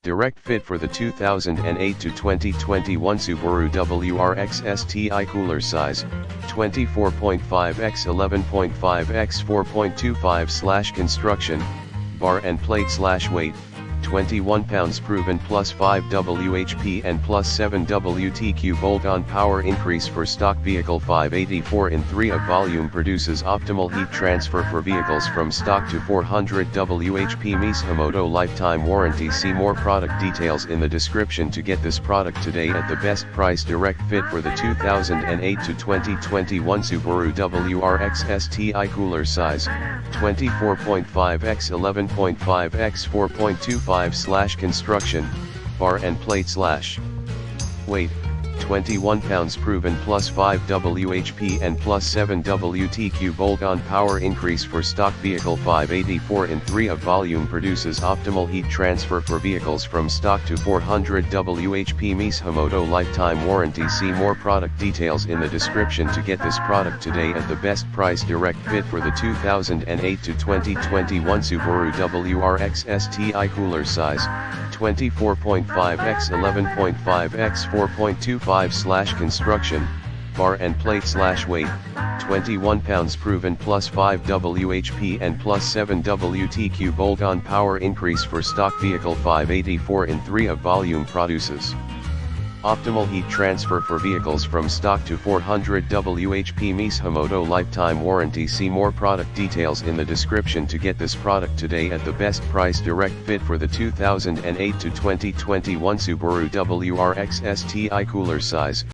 Direct fit for the 2008 to 2021 Subaru WRX STI cooler size, 24.5 x 11.5 x 4.25 construction, bar and plate weight, 21 pounds proven plus 5 WHP and plus 7 WTQ bolt-on power increase for stock vehicle 584 in 3 of volume produces optimal heat transfer for vehicles from stock to 400 WHP Mishimoto lifetime warranty. See more product details in the description to get this product today at the best price. Direct fit for the 2008 to 2021 Subaru WRX STI cooler size, 24.5 x 11.5 x 4.25 construction, bar and plate weight, 21 pounds proven plus 5 WHP and plus 7 WTQ bolt-on power increase for stock vehicle 584 in 3 of volume produces optimal heat transfer for vehicles from stock to 400 WHP Mishimoto lifetime warranty. See more product details in the description to get this product today at the best price. Direct fit for the 2008 to 2021 Subaru WRX STI cooler size, 24.5 x 11.5 x 4.25 construction, bar and plate weight, 21 pounds proven plus 5 WHP and plus 7 WTQ bolt-on power increase for stock vehicle 584 in 3 of volume produces optimal heat transfer for vehicles from stock to 400 WHP Mishimoto lifetime warranty. See more product details in the description to get this product today at the best price. Direct fit for the 2008 to 2021 Subaru WRX STI cooler size,